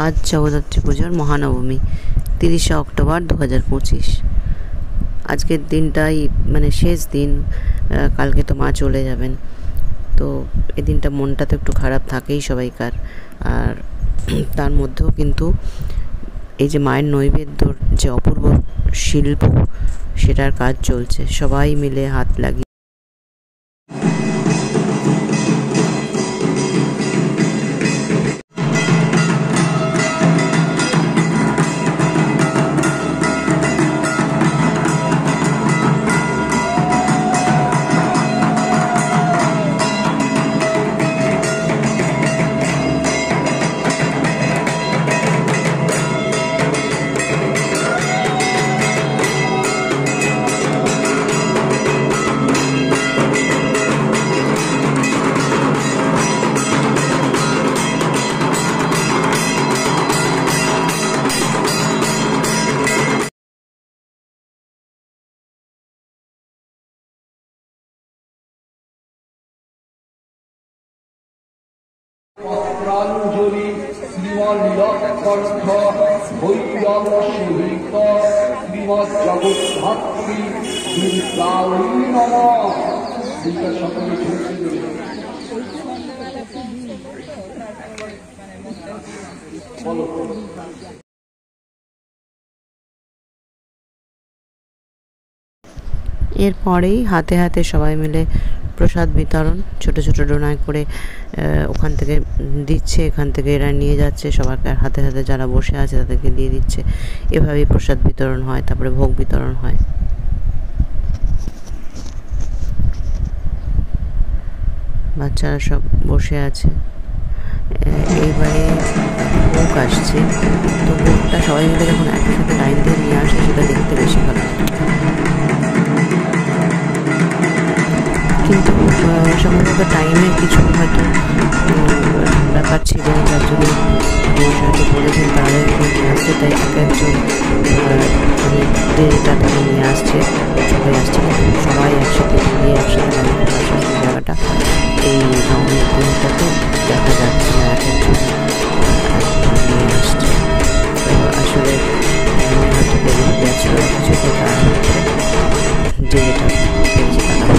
আজ জগদ্ধাত্রী পুজোর মহানবমী 30শে অক্টোবর 2025। আজকের দিনটাই মানে শেষ দিন, কালকে তো মা চলে যাবেন। তো এই দিনটা মনটা তো একটু খারাপ থাকেই সবাইকার। আর তার মধ্যেও কিন্তু এই যে মায়ের নৈবেদ্যর যে অপূর্ব শিল্প, সেটার কাজ চলছে, সবাই মিলে হাত লাগিয়ে। পত্রাঞ্জলি শ্রীমল্লকণ্ঠ ভৈরব সহিত শ্রীমজ্জগদ্ধাত্রী দুর্গাই নমঃ। সকলে ঝুঁকে দিলেন। এরপরেই হাতে হাতে সবাই মিলে প্রসাদ বিতরণ, ছোট ছোট ডোনায় করে ওখান থেকে দিচ্ছে, এখান থেকে এরা নিয়ে যাচ্ছে, সবার হাতে হাতে যারা বসে আছে তাদেরকে দিয়ে দিচ্ছে। এভাবেই প্রসাদ বিতরণ হয়, তারপরে ভোগ বিতরণ হয়। বাচ্চারা সব বসে আছে। এইবারে ভোগ আসছে, তো ভোগটা সবাই মিলে যখন একসাথে লাইন দিয়ে নিয়ে আসে সেটা দেখতে বেশি ভালো। কিন্তু সম্ভবত টাইমের কিছু হয়তো ব্যাপার ছিল, যার জন্য হয়তো বলেছেন তাদেরকে নিয়ে আসছে, তাই এক একজন ট্রেনটা থেকে নিয়ে আসছে, সবাই আসছে, সবাই একসাথে নিয়ে একসাথে জায়গাটা এই নবমীর দিনটাতে দেখা যাচ্ছে না, এক একজন নিয়ে আসছে। তো আসলে হয়তো বেরিয়ে গেছে কিছু, তো তারা হচ্ছে যে যেটা পেয়েছে তারা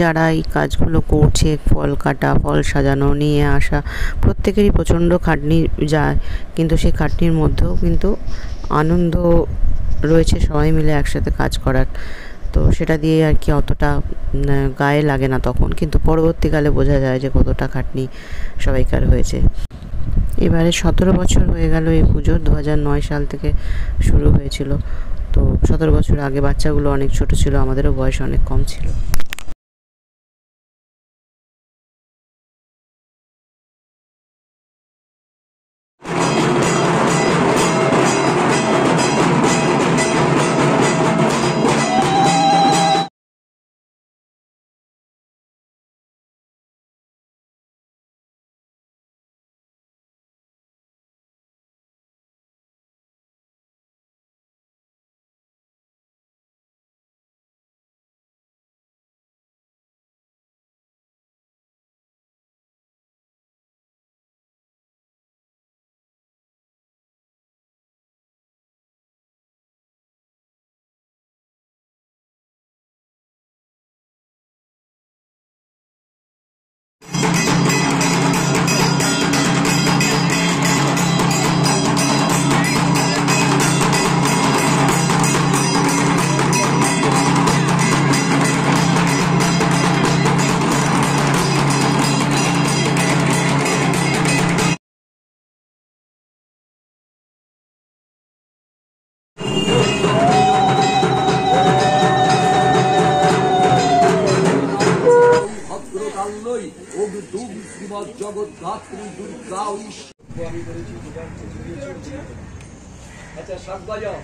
যারা এই কাজগুলো করছে, ফল কাটা, ফল সাজানো, নিয়ে আসা, প্রত্যেকেরই প্রচণ্ড খাটনি যায়, কিন্তু সেই খাটনির মধ্যেও কিন্তু আনন্দ রয়েছে সবাই মিলে একসাথে কাজ করার। তো সেটা দিয়ে আর কি অতটা গায়ে লাগে না তখন, কিন্তু পরবর্তীকালে বোঝা যায় যে কতটা খাটনি সবাইকার হয়েছে। এবারে 17 বছর হয়ে গেল এই পুজো, 2009 সাল থেকে শুরু হয়েছিল। তো 17 বছর আগে বাচ্চাগুলো অনেক ছোট ছিল, আমাদেরও বয়স অনেক কম ছিল। জগদ্ধাত্রী দুর্গা। আচ্ছা, শাক বাজাও।